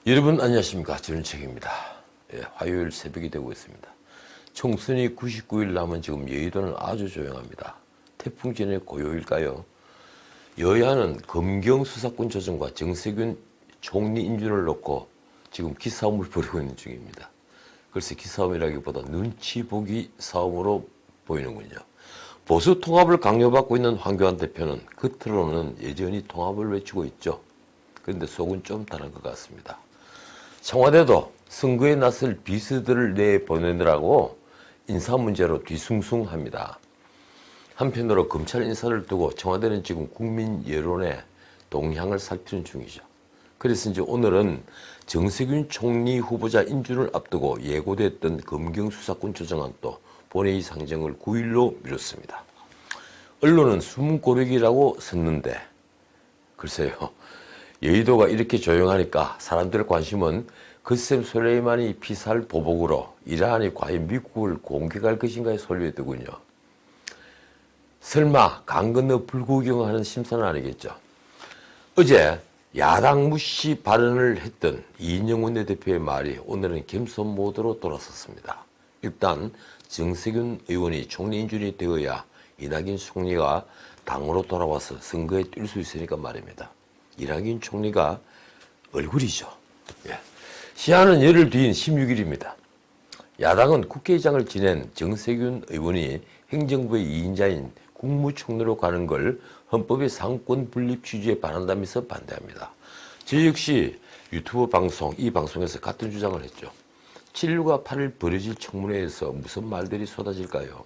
여러분 안녕하십니까, 전은책입니다. 화요일 새벽이 되고 있습니다. 총선이 99일 남은 지금 여의도는 아주 조용합니다. 태풍 전의 고요일까요? 여야는 검경 수사권 조정과 정세균 총리 인준을 놓고 지금 기싸움을 벌이고 있는 중입니다. 글쎄, 기싸움이라기보다 눈치 보기 싸움으로 보이는군요. 보수 통합을 강요받고 있는 황교안 대표는 겉으로는 여전히 통합을 외치고 있죠. 그런데 속은 좀 다른 것 같습니다. 청와대도 선거에 나설 비서들을 내보내느라고 인사 문제로 뒤숭숭합니다. 한편으로 검찰 인사를 두고 청와대는 지금 국민 여론의 동향을 살피는 중이죠. 그래서 이제 오늘은 정세균 총리 후보자 인준을 앞두고 예고됐던 검경 수사권 조정안도 본회의 상정을 9일로 미뤘습니다. 언론은 숨고르기라고 썼는데 글쎄요, 여의도가 이렇게 조용하니까 사람들의 관심은 거셈 솔레이마니 피살 보복으로 이란이 과연 미국을 공격할 것인가에 쏠려있더군요. 설마 강 건너 불구경하는 심사는 아니겠죠. 어제 야당 무시 발언을 했던 이인영 원내대표의 말이 오늘은 겸손 모드로 돌아섰습니다. 일단 정세균 의원이 총리 인준이 되어야 이낙연 총리가 당으로 돌아와서 선거에 뛸 수 있으니까 말입니다. 이낙연 총리가 얼굴이죠. 시한은 열흘 뒤인 16일입니다. 야당은 국회의장을 지낸 정세균 의원이 행정부의 2인자인 국무총리로 가는 걸 헌법의 상권 분립 취지에 반한다면서 반대합니다. 저 역시 유튜브 방송, 이 방송에서 같은 주장을 했죠. 7일과 8일 벌어질 청문회에서 무슨 말들이 쏟아질까요?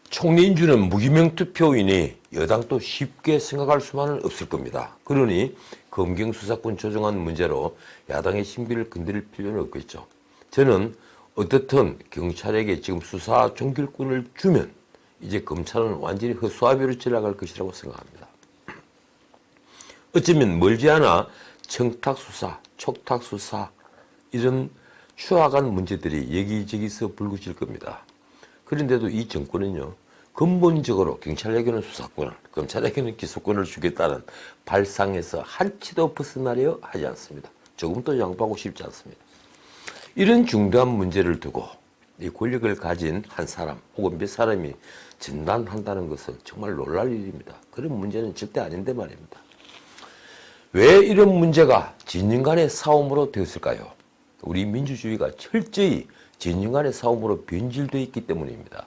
총리 인준은 무기명 투표이니 여당도 쉽게 생각할 수만은 없을 겁니다. 그러니 검경 수사권 조정안 문제로 야당의 신비를 건드릴 필요는 없겠죠. 저는 어떻든 경찰에게 지금 수사 종결권을 주면 이제 검찰은 완전히 허수아비로 지나갈 것이라고 생각합니다. 어쩌면 멀지 않아 청탁수사, 촉탁수사 이런 추악한 문제들이 여기저기서 불거질 겁니다. 그런데도 이 정권은요, 근본적으로 경찰에게는 수사권을, 검찰에게는 기소권을 주겠다는 발상에서 한치도 벗어나려 하지 않습니다. 조금도 양보하고 싶지 않습니다. 이런 중대한 문제를 두고 이 권력을 가진 한 사람 혹은 몇 사람이 진단한다는 것은 정말 놀랄 일입니다. 그런 문제는 절대 아닌데 말입니다. 왜 이런 문제가 진영 간의 싸움으로 되었을까요? 우리 민주주의가 철저히 진영 간의 싸움으로 변질되어 있기 때문입니다.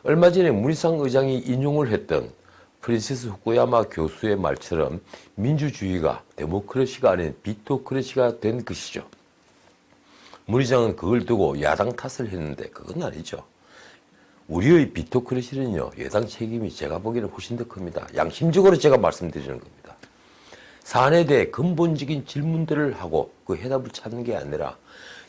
얼마 전에 문희상 의장이 인용을 했던 프랜시스 후쿠야마 교수의 말처럼 민주주의가 데모크라시가 아닌 비토크라시가 된 것이죠. 문 의장은 그걸 두고 야당 탓을 했는데 그건 아니죠. 우리의 비토크라시는요, 여당 책임이 제가 보기에는 훨씬 더 큽니다. 양심적으로 제가 말씀드리는 겁니다. 사안에 대해 근본적인 질문들을 하고 그 해답을 찾는 게 아니라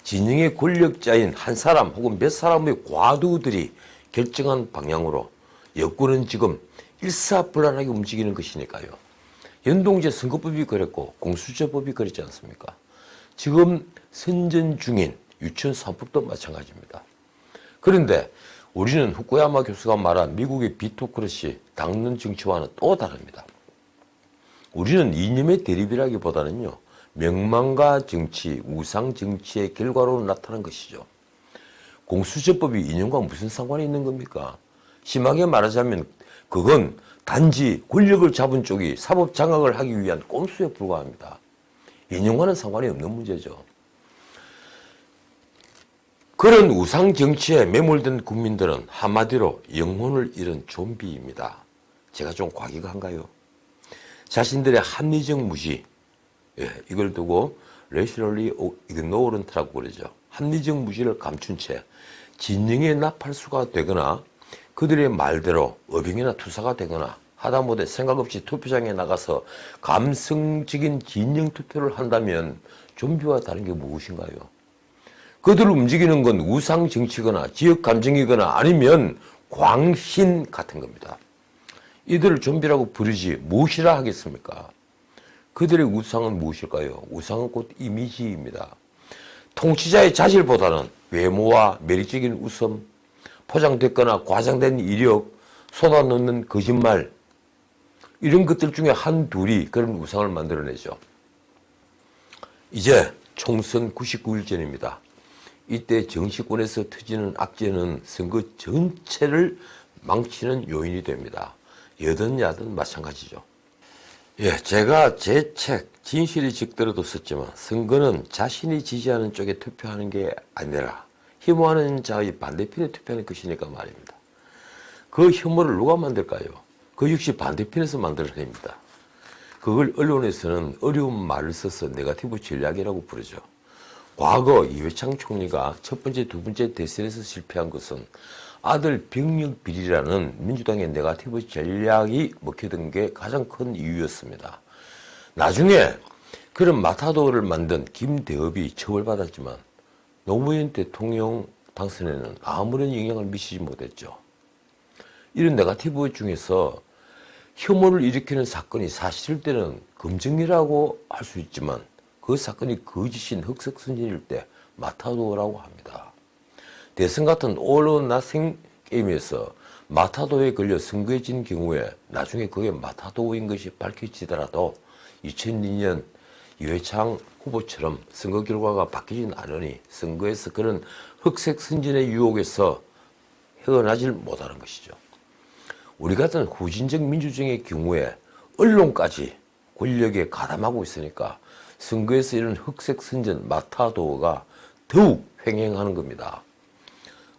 진영의 권력자인 한 사람 혹은 몇 사람의 과도들이 결정한 방향으로 여권은 지금 일사불란하게 움직이는 것이니까요. 연동제 선거법이 그랬고 공수처법이 그랬지 않습니까? 지금 선전 중인 유치원 3법도 마찬가지입니다. 그런데 우리는 후쿠야마 교수가 말한 미국의 비토크라시 당론 정치와는 또 다릅니다. 우리는 이념의 대립이라기보다는요, 명망과 정치, 우상 정치의 결과로 나타난 것이죠. 공수처법이 이념과 무슨 상관이 있는 겁니까? 심하게 말하자면 그건 단지 권력을 잡은 쪽이 사법 장악을 하기 위한 꼼수에 불과합니다. 이념과는 상관이 없는 문제죠. 그런 우상 정치에 매몰된 국민들은 한마디로 영혼을 잃은 좀비입니다. 제가 좀 과격한가요? 자신들의 합리적 무시, 이걸 두고 rationally ignorant라고 그러죠. 합리적 무시를 감춘 채 진영의 나팔수가 되거나 그들의 말대로 어빙이나 투사가 되거나 하다못해 생각 없이 투표장에 나가서 감성적인 진영 투표를 한다면 좀비와 다른 게 무엇인가요? 그들을 움직이는 건 우상 정치거나 지역 감정이거나 아니면 광신 같은 겁니다. 이들을 좀비라고 부르지 무엇이라 하겠습니까? 그들의 우상은 무엇일까요? 우상은 곧 이미지입니다. 통치자의 자질보다는 외모와 매력적인 웃음, 포장됐거나 과장된 이력, 쏟아놓는 거짓말, 이런 것들 중에 한 둘이 그런 우상을 만들어내죠. 이제 총선 99일 전입니다. 이때 정치권에서 터지는 악재는 선거 전체를 망치는 요인이 됩니다. 여든 야든 마찬가지죠. 예, 제가 제 책 진실이 적더라도 썼지만 선거는 자신이 지지하는 쪽에 투표하는 게 아니라 혐오하는 자의 반대편에 투표하는 것이니까 말입니다. 그 혐오를 누가 만들까요? 그 역시 반대편에서 만들어냅니다. 그걸 언론에서는 어려운 말을 써서 네거티브 전략이라고 부르죠. 과거 이회창 총리가 첫 번째, 두 번째 대선에서 실패한 것은 아들 병력 비리라는 민주당의 네거티브 전략이 먹히던 게 가장 큰 이유였습니다. 나중에 그런 마타도를 만든 김대업이 처벌받았지만 노무현 대통령 당선에는 아무런 영향을 미치지 못했죠. 이런 네거티브 중에서 혐오를 일으키는 사건이 사실일 때는 검증이라고 할 수 있지만 그 사건이 거짓인 흑색선진일 때 마타도라고 합니다. 대선 같은 all or nothing 게임에서 마타도에 걸려 선거에 진 경우에 나중에 그게 마타도인 것이 밝혀지더라도 2002년 이회창 후보처럼 선거 결과가 바뀌진 않으니 선거에서 그런 흑색선진의 유혹에서 헤어나질 못하는 것이죠. 우리 같은 후진적 민주정의 경우에 언론까지 권력에 가담하고 있으니까 선거에서 이런 흑색선전 마타도가 더욱 횡행하는 겁니다.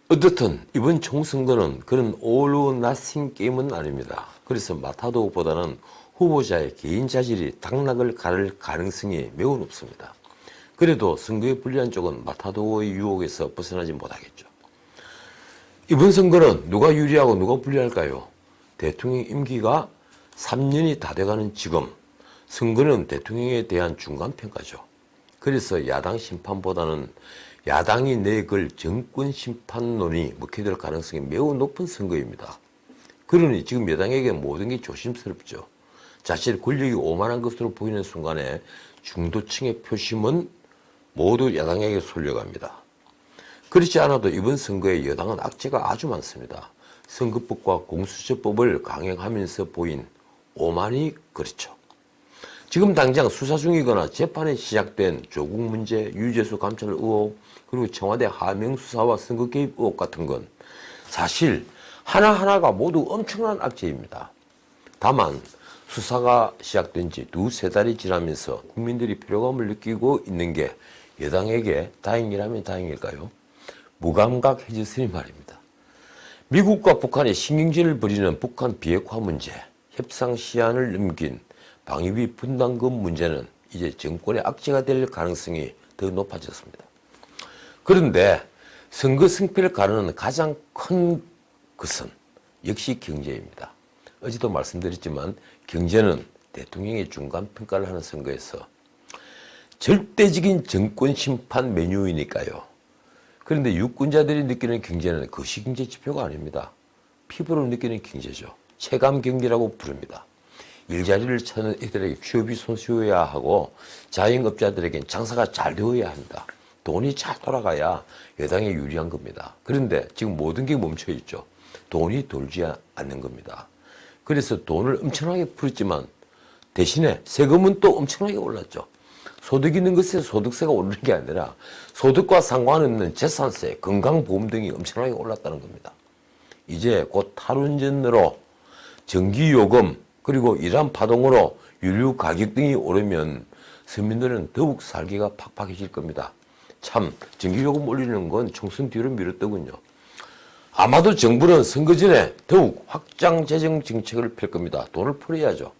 어떻든 이번 총선거는 그런 all or nothing 게임은 아닙니다. 그래서 마타도보다는 후보자의 개인 자질이 당락을 가를 가능성이 매우 높습니다. 그래도 선거에 불리한 쪽은 마타도의 유혹에서 벗어나지 못하겠죠. 이번 선거는 누가 유리하고 누가 불리할까요? 대통령 임기가 3년이 다 돼가는 지금 선거는 대통령에 대한 중간평가죠. 그래서 야당 심판보다는 야당이 내걸 정권 심판론이 먹혀들 가능성이 매우 높은 선거입니다. 그러니 지금 여당에게 모든 게 조심스럽죠. 자신의 권력이 오만한 것으로 보이는 순간에 중도층의 표심은 모두 야당에게 쏠려갑니다. 그렇지 않아도 이번 선거에 여당은 악재가 아주 많습니다. 선거법과 공수처법을 강행하면서 보인 오만이 그렇죠. 지금 당장 수사 중이거나 재판이 시작된 조국 문제, 유재수 감찰 의혹, 그리고 청와대 하명 수사와 선거 개입 의혹 같은 건 사실 하나하나가 모두 엄청난 악재입니다. 다만 수사가 시작된 지 두세 달이 지나면서 국민들이 피로감을 느끼고 있는 게 여당에게 다행이라면 다행일까요? 무감각해졌으니 말입니다. 미국과 북한이 신경전을 벌이는 북한 비핵화 문제, 협상 시한을 넘긴 방위비 분담금 문제는 이제 정권의 악재가 될 가능성이 더 높아졌습니다. 그런데 선거 승패를 가르는 가장 큰 것은 역시 경제입니다. 어제도 말씀드렸지만 경제는 대통령의 중간평가를 하는 선거에서 절대적인 정권 심판 메뉴이니까요. 그런데 유권자들이 느끼는 경제는 거시경제 지표가 아닙니다. 피부로 느끼는 경제죠. 체감 경제라고 부릅니다. 일자리를 찾는 이들에게 취업이 손쉬워야 하고 자영업자들에겐 장사가 잘 되어야 합니다. 돈이 잘 돌아가야 여당에 유리한 겁니다. 그런데 지금 모든 게 멈춰 있죠. 돈이 돌지 않는 겁니다. 그래서 돈을 엄청나게 풀었지만 대신에 세금은 또 엄청나게 올랐죠. 소득 있는 것에 소득세가 오르는 게 아니라 소득과 상관없는 재산세, 건강보험 등이 엄청나게 올랐다는 겁니다. 이제 곧 탈원전으로 전기요금 그리고 이란 파동으로 유류 가격 등이 오르면 서민들은 더욱 살기가 팍팍해질 겁니다. 참 전기요금 올리는 건 총선 뒤로 미뤘더군요. 아마도 정부는 선거 전에 더욱 확장 재정 정책을 펼 겁니다. 돈을 풀어야죠.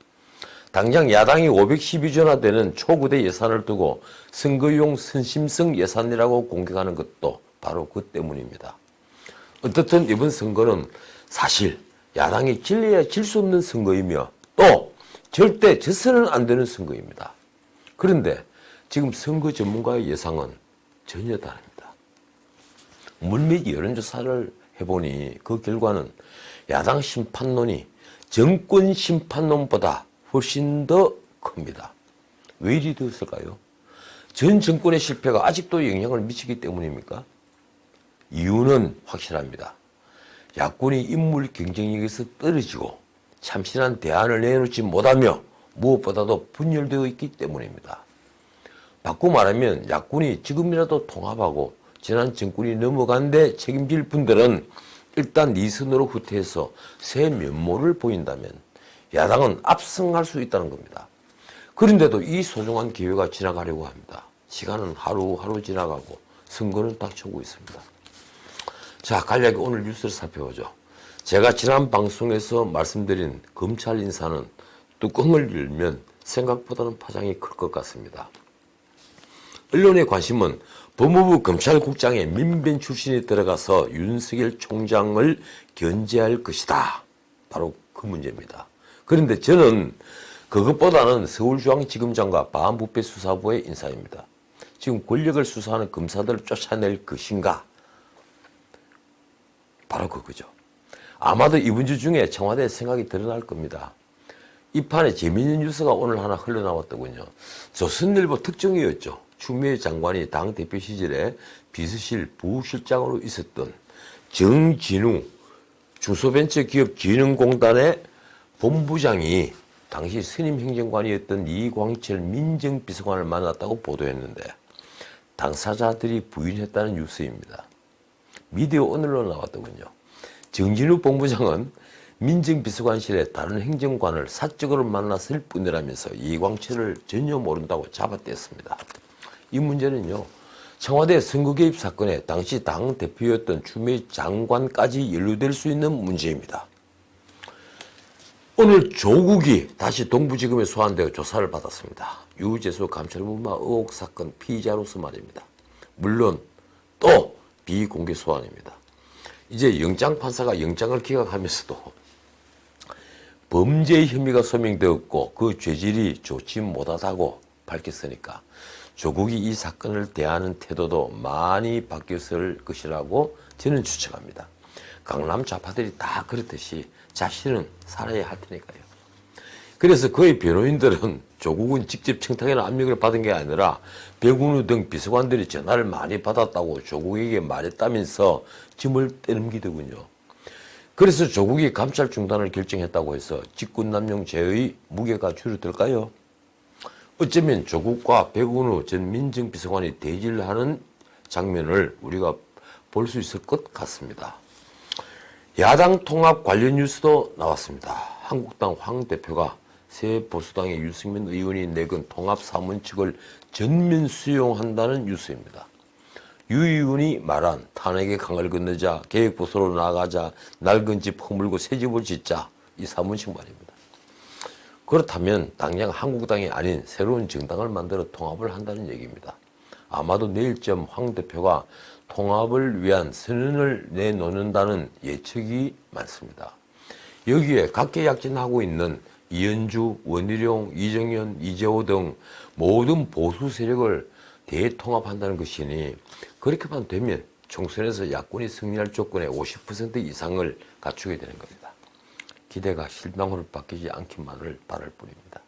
당장 야당이 512조나 되는 초구대 예산을 두고 선거용 선심성 예산이라고 공격하는 것도 바로 그 때문입니다. 어떻든 이번 선거는 사실 야당이 질려야 질 수 없는 선거이며 또 절대 져서는 안 되는 선거입니다. 그런데 지금 선거 전문가의 예상은 전혀 다릅니다. 물밑 여론조사를 해보니 그 결과는 야당 심판론이 정권 심판론보다 훨씬 더 큽니다. 왜 이리 되었을까요? 전 정권의 실패가 아직도 영향을 미치기 때문입니까? 이유는 확실합니다. 야권이 인물 경쟁력에서 떨어지고 참신한 대안을 내놓지 못하며 무엇보다도 분열되어 있기 때문입니다. 바꿔 말하면 야권이 지금이라도 통합하고 지난 정권이 넘어간데 책임질 분들은 일단 네 선으로 후퇴해서 새 면모를 보인다면 야당은 압승할 수 있다는 겁니다. 그런데도 이 소중한 기회가 지나가려고 합니다. 시간은 하루하루 지나가고 선거는 닥쳐오고 있습니다. 자, 간략히 오늘 뉴스를 살펴보죠. 제가 지난 방송에서 말씀드린 검찰 인사는 뚜껑을 열면 생각보다는 파장이 클 것 같습니다. 언론의 관심은 법무부 검찰국장의 민변 출신이 들어가서 윤석열 총장을 견제할 것이다. 바로 그 문제입니다. 그런데 저는 그것보다는 서울중앙지검장과 반부패수사부의 인사입니다. 지금 권력을 수사하는 검사들을 쫓아낼 것인가? 바로 그거죠. 아마도 이번 주 중에 청와대의 생각이 드러날 겁니다. 이 판에 재미있는 뉴스가 오늘 하나 흘러나왔더군요. 조선일보 특종이었죠. 추미애 장관이 당대표 시절에 비서실 부실장으로 있었던 정진우 중소벤처기업진흥공단의 본부장이 당시 선임행정관이었던 이광철 민정비서관을 만났다고 보도했는데 당사자들이 부인했다는 뉴스입니다. 미디어 오늘로 나왔더군요. 정진우 본부장은 민정비서관실에 다른 행정관을 사적으로 만났을 뿐이라면서 이광철을 전혀 모른다고 잡아댔습니다. 이 문제는요, 청와대 선거 개입 사건에 당시 당 대표였던 추미애 장관까지 연루될 수 있는 문제입니다. 오늘 조국이 다시 동부지검에 소환되어 조사를 받았습니다. 유재수 감찰부마 의혹 사건 피의자로서 말입니다. 물론 또 비공개 소환입니다. 이제 영장판사가 영장을 기각하면서도 범죄 혐의가 소명되었고 그 죄질이 좋지 못하다고 밝혔으니까 조국이 이 사건을 대하는 태도도 많이 바뀌었을 것이라고 저는 추측합니다. 강남 좌파들이 다 그렇듯이 자신은 살아야 할 테니까요. 그래서 그의 변호인들은 조국은 직접 청탁이나 압력을 받은 게 아니라 백운우 등 비서관들이 전화를 많이 받았다고 조국에게 말했다면서 짐을 떠넘기더군요. 그래서 조국이 감찰 중단을 결정했다고 해서 직권남용죄의 무게가 줄어들까요? 어쩌면 조국과 백운우 전 민정비서관이 대질을 하는 장면을 우리가 볼 수 있을 것 같습니다. 야당 통합 관련 뉴스도 나왔습니다. 한국당 황 대표가 새 보수당의 유승민 의원이 내건 통합 사문칙을 전면 수용한다는 뉴스입니다. 유 의원이 말한 탄핵의 강을 건너자, 계획보수로 나아가자, 낡은 집 허물고 새 집을 짓자, 이 사문칙 말입니다. 그렇다면 당장 한국당이 아닌 새로운 정당을 만들어 통합을 한다는 얘기입니다. 아마도 내일쯤 황 대표가 통합을 위한 선언을 내놓는다는 예측이 많습니다. 여기에 각계약진하고 있는 이현주, 원희룡, 이정현, 이재호 등 모든 보수 세력을 대통합한다는 것이니 그렇게만 되면 총선에서 야권이 승리할 조건의 50% 이상을 갖추게 되는 겁니다. 기대가 실망으로 바뀌지 않기만을 바랄 뿐입니다.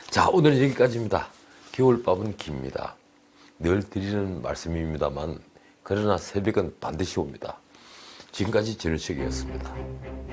자, 오늘은 여기까지입니다. 겨울밤은 깁니다. 늘 드리는 말씀입니다만 그러나 새벽은 반드시 옵니다. 지금까지 전우책이었습니다.